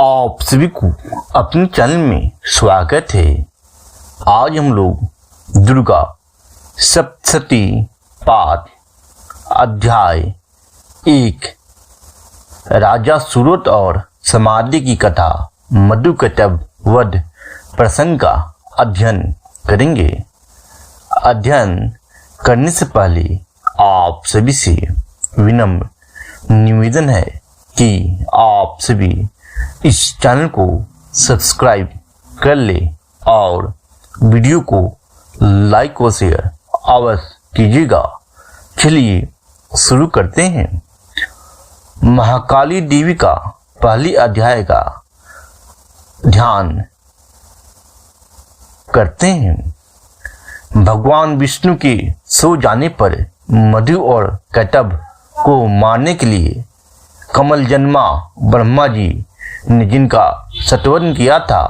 आप सभी को अपने चैनल में स्वागत है। आज हम लोग दुर्गा सप्तशती पाठ अध्याय 1 राजा सूरत और समाधि की कथा मधुकैटभ वध प्रसंग का अध्ययन करेंगे। अध्ययन करने से पहले आप सभी से विनम्र निवेदन है कि आप सभी इस चैनल को सब्सक्राइब कर ले और वीडियो को लाइक और शेयर अवश्य कीजिएगा। चलिए शुरू करते हैं। महाकाली देवी का पहली अध्याय का ध्यान करते हैं। भगवान विष्णु के सो जाने पर मधु और कैटभ को मारने के लिए कमल जन्मा ब्रह्मा जी ने जिनका सत्वरण किया था,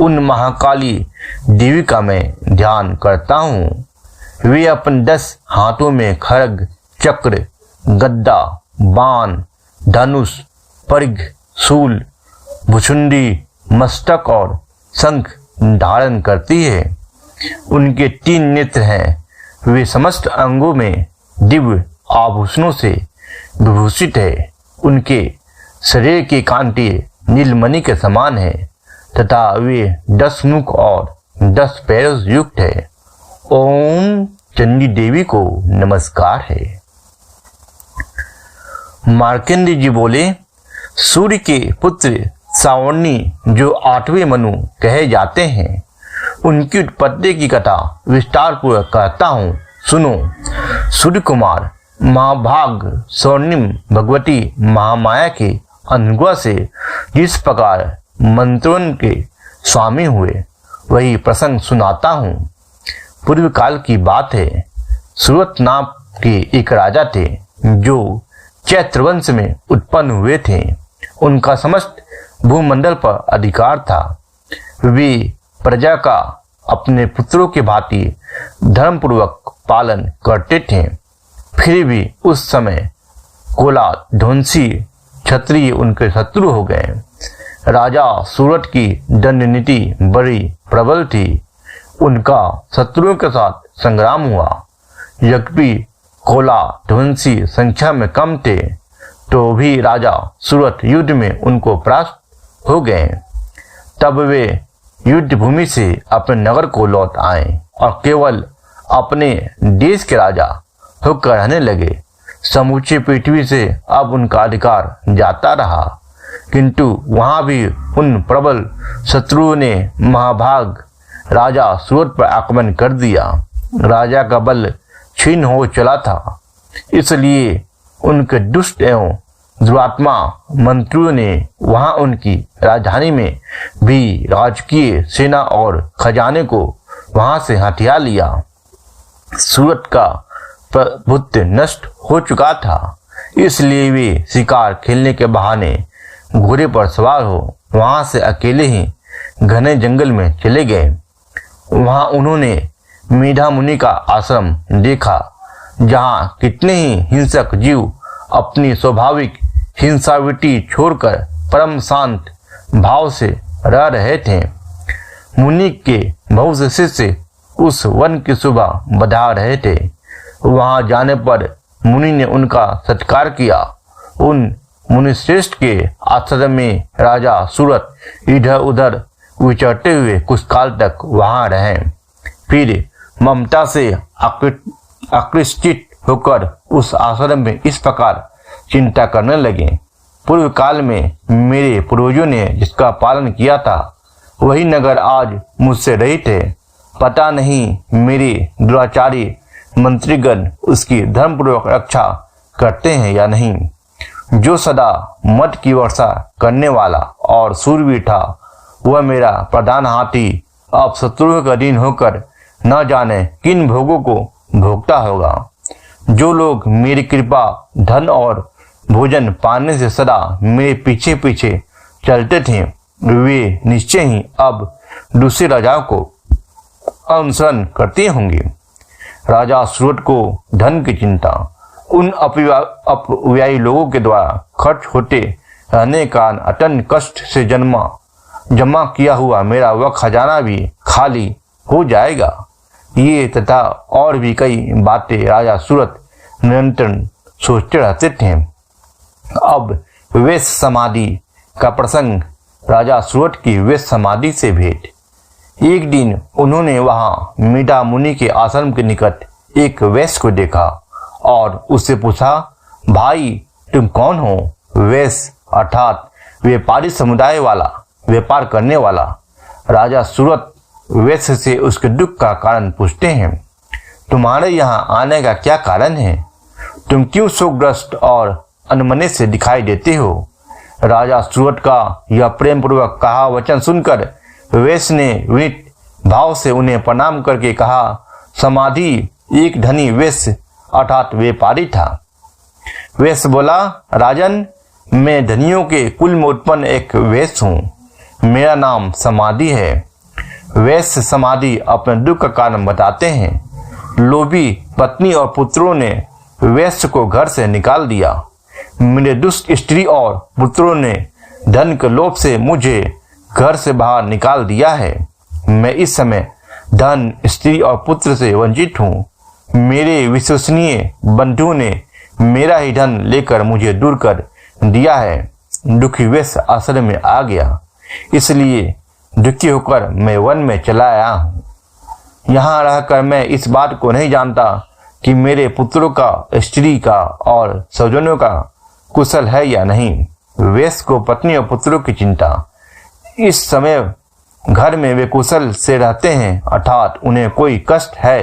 उन महाकाली देवी का मैं ध्यान करता हूँ। वे अपने 10 हाथों में खड्ग, चक्र, गदा, बाण, धनुष, परिघ, शूल, भुसुंडी, मस्तक और शंख धारण करती है। उनके 3 नेत्र हैं। वे समस्त अंगों में दिव्य आभूषणों से विभूषित है। उनके शरीर की कांति नीलमणि के समान है तथा वे 10 मुख और 10 पैरों से युक्त है। ओम चंडी देवी को नमस्कार है। मार्कंडेय जी बोले, सूर्य के पुत्र सावर्णी जो 8वें मनु कहे जाते हैं, उनकी उत्पत्ति की कथा विस्तार पूर्वक कहता हूँ, सुनो। सूर्य कुमार महाभाग स्वर्णिम भगवती महामाया के अनुग्रह से जिस प्रकार मंत्रों के स्वामी हुए, वही प्रसंग सुनाता हूँ। पूर्व काल की बात है। सूरत नाम के एक राजा थे जो चैत्र वंश में उत्पन्न हुए थे। उनका समस्त भूमंडल पर अधिकार था। वे प्रजा का अपने पुत्रों के भांति धर्मपूर्वक पालन करते थे। फिर भी उस समय कोला ध्वंसी क्षत्रिय उनके शत्रु हो गए। राजा सूरत की दंड नीति बड़ी प्रबल थी। उनका शत्रुओं के साथ संग्राम हुआ। यद्यपि कोला ध्वंसी संख्या में कम थे, तो भी राजा सूरत युद्ध में उनको परास्त हो गए। तब वे युद्ध भूमि से अपने नगर को लौट आए और केवल अपने देश के राजा होकर रहने लगे। समूची पृथ्वी से अब उनका अधिकार जाता रहा, किंतु वहां भी उन प्रबल शत्रुओं ने महाभाग राजा सूरत पर आक्रमण कर दिया। राजा का बल क्षीण हो चला था, इसलिए उनके दुष्ट एवं दुरात्मा मंत्रियों ने वहां उनकी राजधानी में भी राजकीय सेना और खजाने को वहां से हथिया लिया। सूरत का प्रभुत्व नष्ट हो चुका था, इसलिए वे शिकार खेलने के बहाने घोड़े पर सवार हो वहां से अकेले ही घने जंगल में चले गए। वहां उन्होंने मेधा मुनि का आश्रम देखा, जहां कितने ही हिंसक जीव अपनी स्वाभाविक हिंसावृत्ति छोड़कर परम शांत भाव से रह रहे थे। मुनि के बहुत से शिष्य उस वन की शोभा बढ़ा रहे थे। वहां जाने पर मुनि ने उनका सत्कार किया। उन मुनिश्रेष्ठ के आश्रम में राजा सूरत इधर उधर विचरते हुए कुछ काल तक वहां रहे। फिर ममता से आकृष्टित होकर उस आश्रम में इस प्रकार चिंता करने लगे, पूर्व काल में मेरे पूर्वजों ने जिसका पालन किया था, वही नगर आज मुझसे रहित है। पता नहीं मेरे दुराचारी मंत्रीगण उसकी धर्मपूर्वक रक्षा करते हैं या नहीं। जो सदा मद की वर्षा करने वाला और सूरवीर था, वह मेरा प्रधान हाथी अब शत्रुओं का अधीन होकर न जाने किन भोगों को भोगता होगा। जो लोग मेरी कृपा, धन और भोजन पाने से सदा मेरे पीछे पीछे चलते थे, वे निश्चय ही अब दूसरे राजाओं को अनुसरण करते होंगे। राजा सूरत को धन की चिंता उन अपव्ययी लोगों के द्वारा खर्च होते रहने का अत्यंत कष्ट से जमा किया हुआ मेरा वह खजाना भी खाली हो जाएगा। ये तथा और भी कई बातें राजा सूरत निरंतर सोचते रहते थे। अब वेश समाधि का प्रसंग। राजा सूरत की वेश समाधि से भेंट। एक दिन उन्होंने वहां मीडा मुनि के आश्रम के निकट एक वैश्य को देखा और उससे पूछा, भाई तुम कौन हो? वैश्य अर्थात व्यापारी समुदाय वाला, व्यापार करने वाला। राजा सूरत वैश्य से उसके दुख का कारण पूछते हैं। तुम्हारे यहाँ आने का क्या कारण है? तुम क्यों शोकग्रस्त और अनमने से दिखाई देते हो? राजा सूरत का यह प्रेम पूर्वक कहा वचन सुनकर वैश्य ने विनीत भाव से उन्हें प्रणाम करके कहा, समाधि एक धनी वैश्य अर्थात व्यापारी था। वैश्य बोला, राजन, मैं धनियों के कुल में उत्पन्न एक वैश्य हूँ। मेरा नाम समाधि है। वैश्य समाधि अपने दुख का कारण बताते हैं। लोभी पत्नी और पुत्रों ने वैश्य को घर से निकाल दिया। मेरे दुष्ट स्त्री और पुत्रों ने धन के लोभ से मुझे घर से बाहर निकाल दिया है। मैं इस समय धन, स्त्री और पुत्र से वंचित हूँ। मेरे विश्वसनीय बंधुओं ने मेरा ही धन लेकर मुझे दूर कर दिया है। दुखी वैश्य आश्रम में आ गया, इसलिए दुखी होकर मैं वन में चला आया हूँ। यहाँ रहकर मैं इस बात को नहीं जानता कि मेरे पुत्रों का, स्त्री का और स्वजनों का कुशल है या नहीं। वैश्य को पत्नी और पुत्रों की चिंता। इस समय घर में वे कुशल से रहते हैं, अर्थात उन्हें कोई कष्ट है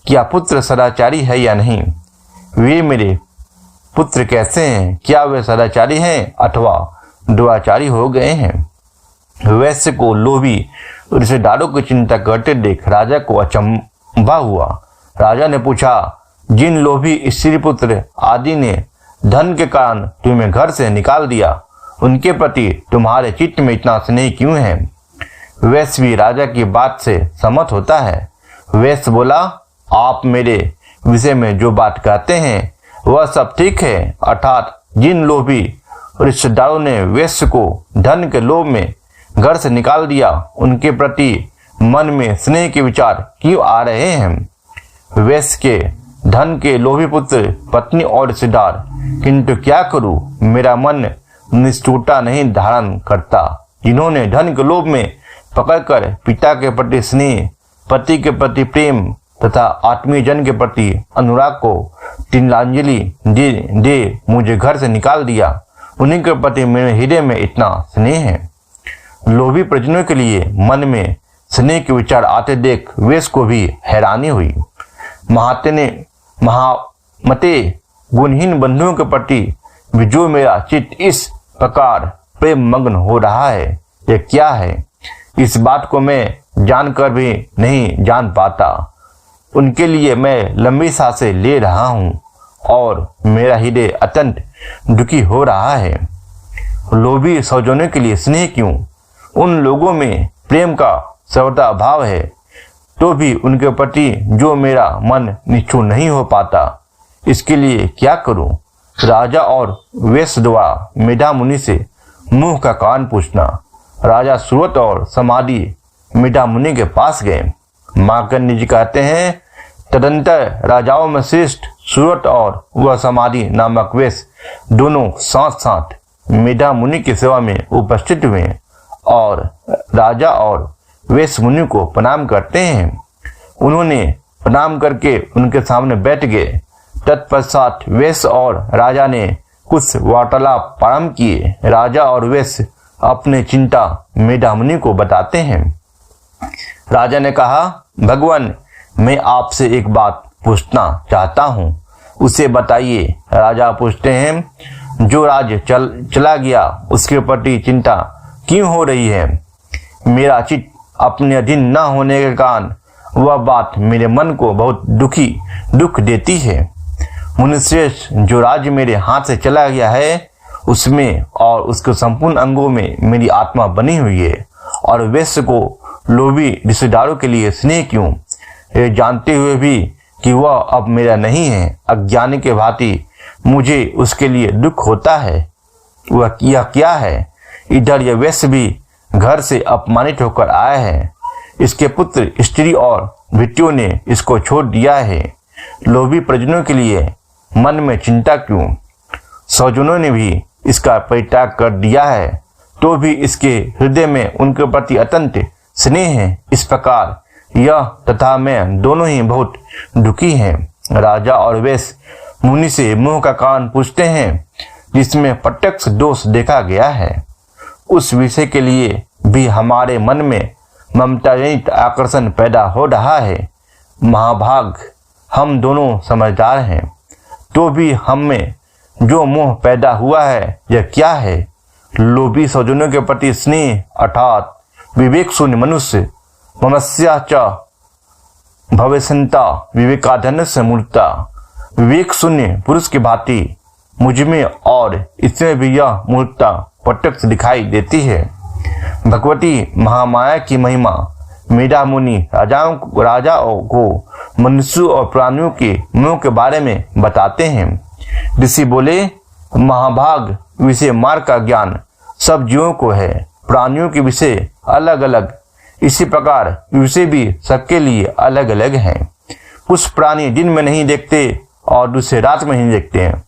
क्या? पुत्र सदाचारी है या नहीं? वे मेरे पुत्र कैसे हैं? क्या वे सदाचारी हैं अथवा दुराचारी हो गए हैं? वैश्य को लोभी रिश्तेदारों की चिंता करते देख राजा को अचंभा हुआ। राजा ने पूछा, जिन लोभी स्त्री पुत्र आदि ने धन के कारण तुम्हें घर से निकाल दिया, उनके प्रति तुम्हारे चित्त में इतना स्नेह क्यों है? वैश्य भी राजा की बात से सहमत होता है। वैश्य बोला, आप मेरे विषय में जो बात कहते हैं वह सब ठीक है, अर्थात जिन लोभी रिश्तेदारों ने वैश्य को धन के लोभ में घर से निकाल दिया, उनके प्रति मन में स्नेह के विचार क्यों आ रहे हैं? वैश्य के धन के लोभी पुत्र, पत्नी और रिश्तेदार, किंतु क्या करूं, मेरा मन निष्ठुरता नहीं धारण करता। जिन्होंने धन के लोभ में पकड़कर पिता के प्रति स्नेह, पति के प्रति प्रेम तथा आत्मीय जन के प्रति अनुराग को तिलांजलि दे मुझे घर से निकाल दिया, उन्हीं के प्रति मेरे हृदय में इतना स्नेह है। लोभी प्रजनों के लिए मन में स्नेह के विचार आते देख वैश्य को भी हैरानी हुई। महामते गुणहीन बंधुओं के प्रति भी जो मेरा चित्त इस प्रकार प्रेम मग्न हो रहा है, यह क्या है? इस बात को मैं जानकर भी नहीं जान पाता। उनके लिए मैं लंबी सांसें ले रहा हूँ और मेरा हृदय अत्यंत दुखी हो रहा है। लोभी स्वजनों के लिए स्नेह क्यों? उन लोगों में प्रेम का सर्वथा अभाव है, तो भी उनके प्रति जो मेरा मन निष्ठुर नहीं हो पाता, इसके लिए क्या करूं? राजा और वैश्य द्वारा मेधा मुनि से मुंह का कान पूछना। राजा सूरत और समाधि मेधा मुनि के पास गए। मार्कंडेय जी कहते हैं, तदंतर राजाओं में श्रेष्ठ सूरत और वह समाधि नामक वैश्य दोनों साथ साथ मेधा मुनि की सेवा में उपस्थित हुए और राजा और वैश्य मुनि को प्रणाम करते हैं। उन्होंने प्रणाम करके उनके सामने बैठ गए। तत्पश्चात वैश्य और राजा ने कुछ वार्तालाप प्रारंभ किए। राजा और वैश्य अपने चिंता मेधा मुनि को बताते हैं। राजा ने कहा, भगवान, मैं आपसे एक बात पूछना चाहता हूँ, उसे बताइए। राजा पूछते हैं, जो राज्य चला गया उसके प्रति चिंता क्यों हो रही है? मेरा चित्त अपने अधीन न होने के कारण वह बात मेरे मन को बहुत दुख देती है। मुनिश्रेष्ठ, जो राज्य मेरे हाथ से चला गया है उसमें और उसके संपूर्ण अंगों में मेरी आत्मा बनी हुई है, और वैश्य को लोभी रिश्तेदारों के लिए स्नेह क्यों, ये जानते हुए भी कि वह अब मेरा नहीं है। अज्ञानी के भांति मुझे उसके लिए दुख होता है। वह यह क्या है? इधर यह वैश्य भी घर से अपमानित होकर आया है। इसके पुत्र, स्त्री और बेटियों ने इसको छोड़ दिया है। लोभी परिजनों के लिए मन में चिंता क्यों? स्वजनों ने भी इसका परित्याग कर दिया है, तो भी इसके हृदय में उनके प्रति अत्यंत स्नेह है। इस प्रकार यह तथा मैं दोनों ही बहुत दुखी हैं। राजा और वैश्य मुनि से मोह का कारण पूछते हैं, जिसमें प्रत्यक्ष दोष देखा गया है। उस विषय के लिए भी हमारे मन में ममता जनित आकर्षण पैदा हो रहा है। महाभाग, हम दोनों समझदार हैं, तो भी हम में जो मोह पैदा हुआ है यह क्या है? लोभी स्वजनों के प्रति स्नेह अर्थात विवेक शून्य मनुष्य, ममस्या च भवेशंता विवेकाधन से मूर्ता। विवेक शून्य पुरुष की भांति मुझमें और इसमें भी यह मूर्खता प्रत्यक्ष दिखाई देती है। भगवती महामाया की महिमा मेधा मुनि राजाओं को मनुष्यों और प्राणियों के मोह के बारे में बताते हैं। ऋषि बोले, महाभाग, विषय मार्ग का ज्ञान सब जीवों को है, प्राणियों के विषय अलग अलग, इसी प्रकार विषय भी सबके लिए अलग अलग हैं। कुछ प्राणी दिन में नहीं देखते और दूसरे रात में नहीं देखते हैं,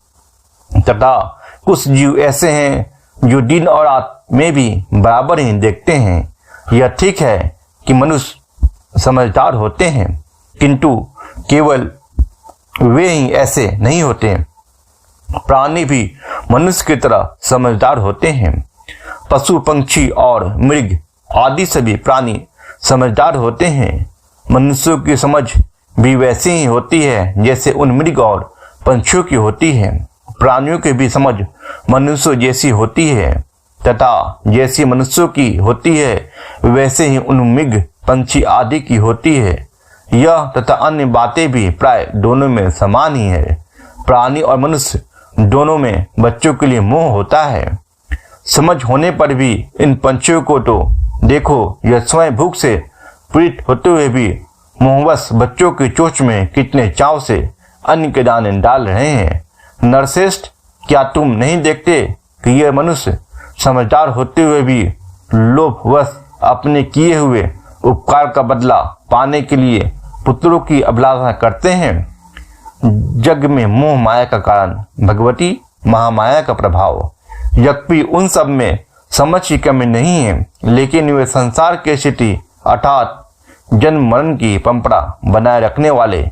तथा कुछ जीव ऐसे हैं जो दिन और रात में भी बराबर ही देखते हैं। यह ठीक है कि मनुष्य समझदार होते हैं, किंतु केवल वे ही ऐसे नहीं होते, प्राणी भी मनुष्य की तरह समझदार होते हैं। पशु, पंछी और मृग आदि सभी प्राणी समझदार होते हैं। मनुष्यों की समझ भी वैसी ही होती है जैसे उन मृग और पंछियों की होती है। प्राणियों की भी समझ मनुष्यों जैसी होती है, तथा जैसी मनुष्यों की होती है वैसे ही उन मृग, पंछी आदि की होती है। यह तथा अन्य बातें भी प्राय दोनों में समान ही है। प्राणी और मनुष्य दोनों में बच्चों के लिए मोह होता है। समझ होने पर भी इन पंछियों को तो देखो, यह स्वयं भूख से पीड़ित होते हुए भी मोहवश बच्चों की चोंच में कितने चाव से अन्न के दाने डाल रहे हैं। नरश्रेष्ठ, क्या तुम नहीं देखते कि यह मनुष्य समझदार होते हुए भी लोभवश अपने किए हुए उपकार का बदला पाने के लिए पुत्रों की अभिलाषा करते हैं? जग में मोह माया का कारण भगवती महामाया का प्रभाव। यद्यपि उन सब में समझ की कमी नहीं है, लेकिन वे संसार की स्थिति अर्थात जन्म मरण की परंपरा बनाए रखने वाले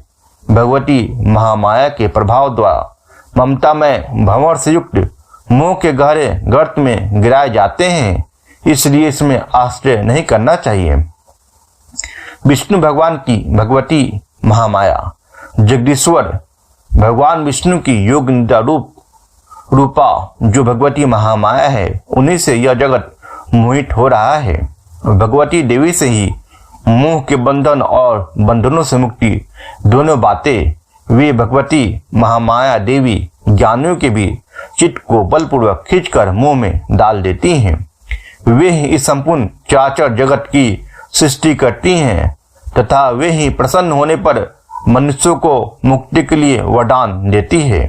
भगवती महामाया के प्रभाव द्वारा ममता में भंवर से युक्त मोह के गहरे गर्त में गिराए जाते हैं। इसलिए इसमें आश्चर्य नहीं करना चाहिए। विष्णु भगवान की भगवती महामाया। जगदीश्वर भगवान विष्णु की योग निद्रा रूपा जो भगवती महामाया है, उन्हीं से यह जगत मोहित हो रहा है। भगवती देवी से ही मोह के बंधन और बंधनों से मुक्ति दोनों बातें वे भगवती महामाया देवी ज्ञानियों के भी चित्त को बलपूर्वक खींचकर मोह में डाल देती हैं। वे ही इस संपूर्ण चराचर जगत की सृष्टि करती हैं, तथा वे ही प्रसन्न होने पर मनुष्यों को मुक्ति के लिए वरदान देती है।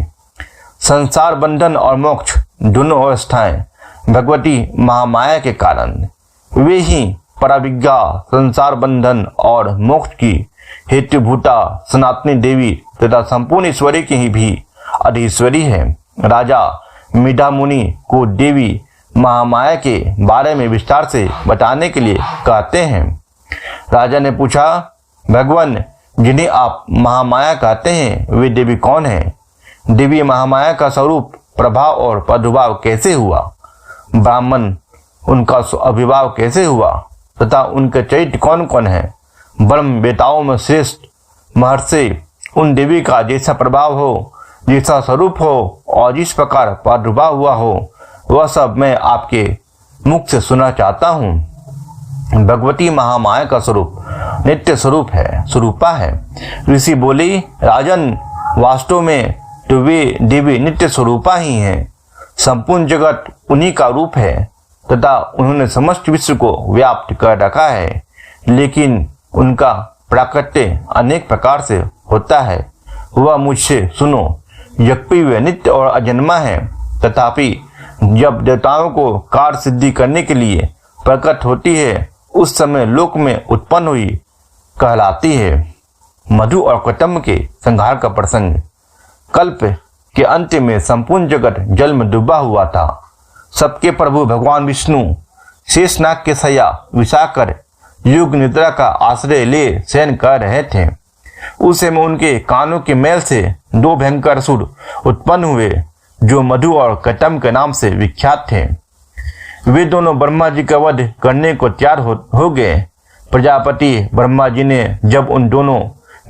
संसार बंधन और मोक्ष दोनों अवस्थाएं भगवती महामाया के कारण, वे ही पराविज्ञा संसार बंधन और मोक्ष की हेतुभूता सनातनी देवी तथा संपूर्ण ईश्वरी की ही भी अधीश्वरी है। राजा मेधा मुनि को देवी महामाया के बारे में विस्तार से बताने के लिए कहते हैं। राजा ने पूछा, भगवान, जिन्हें आप महामाया कहते हैं वे देवी कौन है? देवी महामाया का स्वरूप, प्रभाव और प्रादुर्भाव कैसे हुआ? ब्राह्मण, उनका अभिभाव कैसे हुआ तथा उनके चरित्र कौन कौन है? ब्रह्म वेताओं में श्रेष्ठ महर्षि उन देवी का जैसा प्रभाव हो, जैसा स्वरूप हो और जिस प्रकार प्रादुर्भाव हुआ हो, वह सब मैं आपके मुख से सुनना चाहता हूँ। भगवती महामाया का स्वरूप नित्य स्वरूप है, स्वरूपा है। ऋषि बोली, राजन, वास्तव में तो वे देवी नित्य स्वरूपा ही हैं। संपूर्ण जगत उन्हीं का रूप है तथा उन्होंने समस्त विश्व को व्याप्त कर रखा है, लेकिन उनका प्राकट्य अनेक प्रकार से होता है। वह मुझसे सुनो, यद्यपि वे नित्य और अजन्मा है, तथापि जब देवताओं को कार्य सिद्धि करने के लिए प्रकट होती है उस समय लोक में उत्पन्न हुई कहलाती है। मधु और कटम्ब के संहार का प्रसंग। कल्प के अंत में संपूर्ण जगत जल में डूबा हुआ था। सबके प्रभु भगवान विष्णु शेषनाग के सया विसाकर युग निद्रा का आश्रय ले शयन कर रहे थे। उस समय उनके कानों के मैल से दो भयंकर असुर उत्पन्न हुए जो मधु और कटम्ब के नाम से विख्यात थे। वे दोनों ब्रह्मा जी का वध करने को तैयार हो गए। प्रजापति ब्रह्मा जी ने जब उन दोनों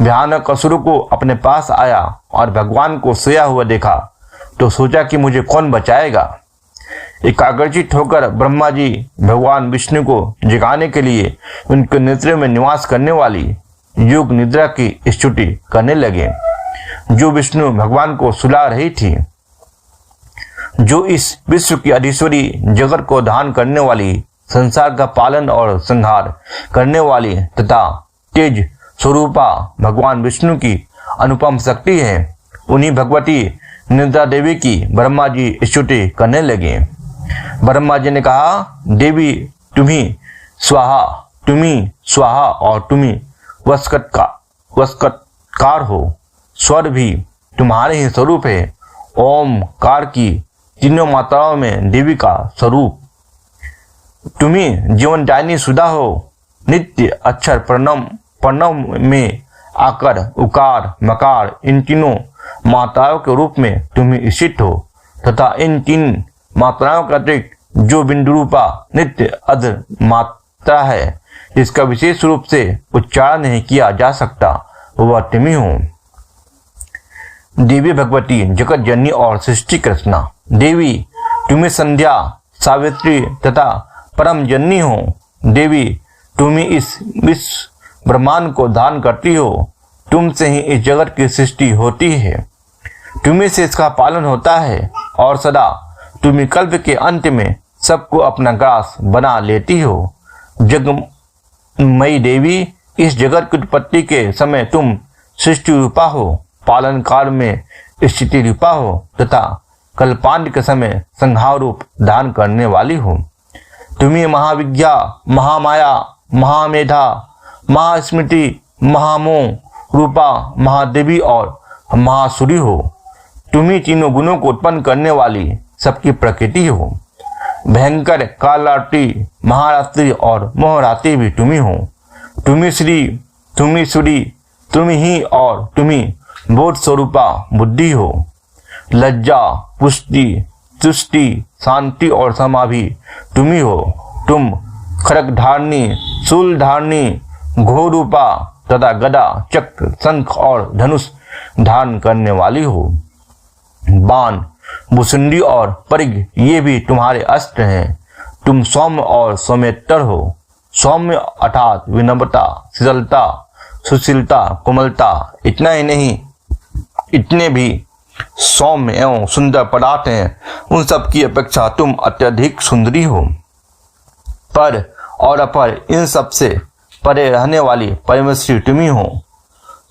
भयानक असुरों को अपने पास आया और भगवान को सोया हुआ देखा तो सोचा कि मुझे कौन बचाएगा। एकाग्रचित होकर ब्रह्मा जी भगवान विष्णु को जगाने के लिए उनके नेत्र में निवास करने वाली युग निद्रा की स्तुति करने लगे, जो विष्णु भगवान को सुला रही थी, जो इस विश्व की अधीश्वरी जगत को धारण करने वाली, संसार का पालन और संहार करने वाली तथा तेज स्वरूपा भगवान विष्णु की अनुपम शक्ति है। उन्हीं भगवती निद्रा देवी की ब्रह्मा जी स्तुति करने लगे। ब्रह्मा जी ने कहा, देवी तुम्ही स्वाहा और तुम्ही वस्कटकार हो। स्वर भी तुम्हारे ही स्वरूप है। ओमकार की तीनों मात्राओं में देवी का स्वरूप। तुम्ही जीवनदायिनी सुधा हो। नित्य अक्षर प्रणव में आकर उकार मकार इन तीनों मात्राओं के रूप में तुम्ही स्थित हो तथा इन तीन मात्राओं का अतिरिक्त जो बिंदु रूपा नित्य अध मात्रा है जिसका विशेष रूप से उच्चारण नहीं किया जा सकता वह तुम्ही हो। देवी भगवती जगत जननी और सृष्टि की रचना। देवी तुम्ही संध्या सावित्री तथा परम जननी हो। देवी तुम्ही इस विश्व ब्रह्मांड को धारण करती हो। तुमसे ही इस जगत की सृष्टि होती है, तुम्ही से इसका पालन होता है और सदा तुम्ही कल्प के अंत में सबको अपना ग्रास बना लेती हो। जगमयी देवी, इस जगत की उत्पत्ति के समय तुम सृष्टि रूपा हो, पालन काल में स्थिति रूपा हो तथा कल्पांत के समय संहार रूप धारण करने वाली हो। तुम्ही महाविद्या, महामाया, महामेधा, महास्मृति, महामोह रूपा महादेवी और महासुरी हो। तुम्ही तीनों गुणों को उत्पन्न करने वाली सबकी प्रकृति हो। भयंकर कालरात्रि, महारात्रि और मोहरात्रि भी तुम्ही हो। तुम्ही श्री, तुम्ही सूरी, तुम्ही ही और तुम्ही बोध स्वरूपा बुद्धि हो। लज्जा, पुष्टि, तुष्टि, शांति और समाधि तुम्ही हो। तुम खड्ग धारणी, शूल धारणी, घोर रूपा तथा गदा, चक्र, शंख और धनुष धारण करने वाली हो। बाण, भुसुंडी और परिग ये भी तुम्हारे अस्त्र हैं। तुम सौम्य और सौम्यतर हो। सौम्य अर्थात विनम्रता, शीतलता, सुशीलता, कोमलता। इतना ही नहीं, इतने भी सौम्य एवं सुंदर पदार्थ हैं उन सब की अपेक्षा तुम अत्यधिक सुंदरी हो। पर और अपर इन सब से परे रहने वाली परमेश्वरी तुम्ही हो।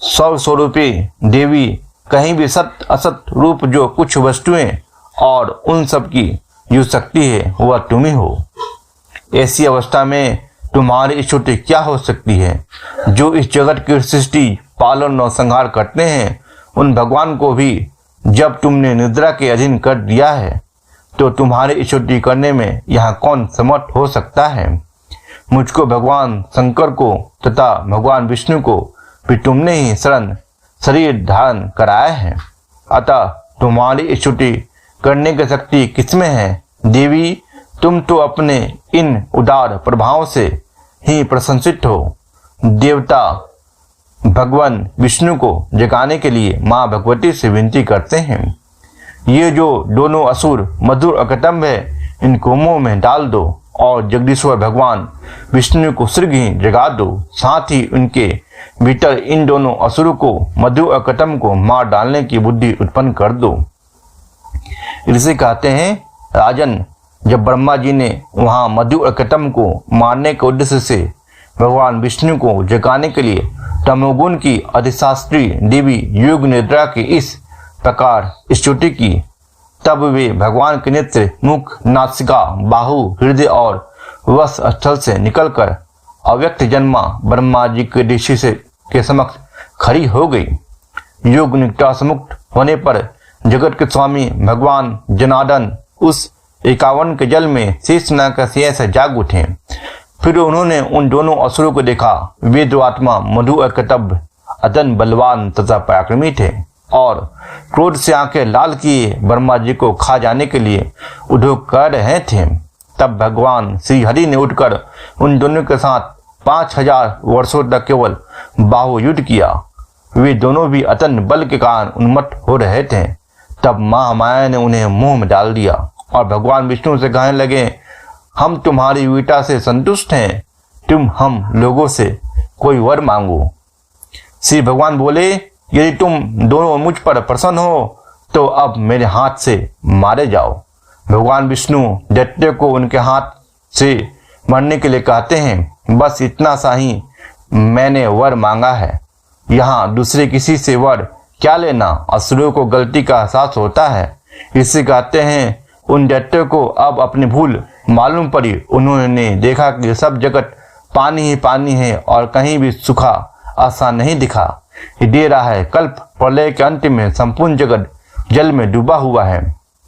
सर्वस्वरूपी देवी, कहीं भी सत्य असत रूप जो कुछ वस्तुएं और उन सब की जो शक्ति है वह तुम्ही हो। ऐसी अवस्था में तुम्हारी स्तुति क्या हो सकती है? जो इस जगत की सृष्टि, पालन और संहार करते हैं उन भगवान को भी जब तुमने निद्रा के अधीन कर दिया है तो तुम्हारी स्तुति करने में यहाँ कौन समर्थ हो सकता है? मुझको भगवान शंकर को तथा भगवान विष्णु को भी तुमने ही शरीर धारण कराया है, अतः तुम्हारी स्तुति करने की शक्ति किसमें है? देवी, तुम तो अपने इन उदार प्रभाव से ही प्रशंसित हो। देवता भगवान विष्णु को जगाने के लिए माँ भगवती से विनती करते हैं, ये जो दोनों असुर मधुर और कटम्ब है इनको मुंह में डाल दो और जगदीश्वर भगवान विष्णु को शीघ्र ही जगा दो। साथ ही उनके भीतर इन दोनों असुरों को मधु और कटम्ब को मार डालने की बुद्धि उत्पन्न कर दो। ऋषि कहते हैं, राजन, जब ब्रह्मा जी ने वहां मधु और कटम्ब को मारने के उद्देश्य से भगवान विष्णु को जगाने के लिए तमोगुण की अधिशास्त्री देवी युग निद्रा की इस प्रकार स्तुति की तब वे भगवान के नेत्र, मुख, नासिका, बाहु, हृदय और वक्ष स्थल से निकलकर अव्यक्त जन्मा ब्रह्मा जी के ऋषि से के समक्ष खड़ी हो गई। योग निष्ठा से मुक्त होने पर जगत के स्वामी भगवान जनार्दन उस 51 के जल में शीश नहाकर से जाग उठे। फिर उन्होंने उन दोनों असुरों को देखा। वे दो आत्मा मधु और कतब अदन बलवान तथा पराक्रमी थे और क्रोध से आंखें लाल किए ब्रह्मा जी को खा जाने के लिए उद्योग कर रहे थे। तब भगवान श्री हरि ने उठकर उन दोनों के साथ 5000 वर्षों तक केवल बाहु युद्ध किया। वे दोनों भी अतन बल के कारण उन्मत्त हो रहे थे। तब महामाया ने उन्हें मुंह में डाल दिया और भगवान विष्णु से कहने लगे, हम तुम्हारी वीरता से संतुष्ट हैं, तुम हम लोगों से कोई वर मांगो। श्री भगवान बोले, यदि तुम दोनों मुझ पर प्रसन्न हो तो अब मेरे हाथ से मारे जाओ। भगवान विष्णु दैत्य को उनके हाथ से मरने के लिए कहते हैं, बस इतना सा ही मैंने वर मांगा है, यहाँ दूसरे किसी से वर क्या लेना। असुरों को गलती का एहसास होता है, इससे कहते हैं। उन दैत्यों को अब अपनी भूल मालूम पड़ी। उन्होंने देखा कि सब जगत पानी ही पानी है और कहीं भी सूखा आसा नहीं दिखा दे रहा है। कल्प प्रलय के अंत में संपूर्ण जगत जल में डूबा हुआ है।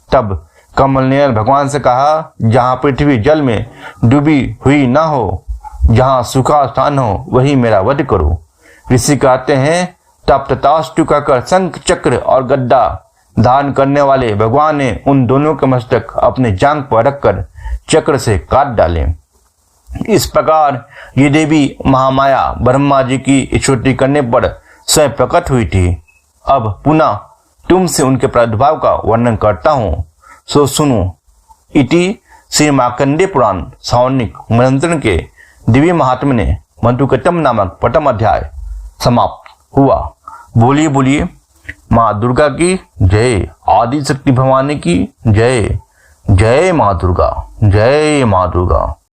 तब कमल ने भगवान से कहा, जहाँ पृथ्वी जल में डूबी हुई न हो, जहाँ सूखा स्थान हो, वही मेरा वध करो। ऋषि कहते हैं, तब तथास्तु कहकर शंख, चक्र और गद्दा धारण करने वाले भगवान ने उन दोनों के मस्तक अपने जांघ पर रखकर चक्र से काट डाले। इस प्रकार ये देवी महामाया ब्रह्मा जी की स्तुति करने पर स्वयं प्रकट हुई थी। अब पुनः तुमसे उनके प्रादुर्भाव का वर्णन करता हूँ, सो सुनो। इति श्री मार्कंडेय पुराण सौनिक मंत्रण के दिव्य महात्म्य ने मधुकतम नामक प्रथम अध्याय समाप्त हुआ। बोलिए बोलिए माँ दुर्गा की जय, आदि शक्ति भवानी की जय। जय माँ दुर्गा, जय माँ दुर्गा।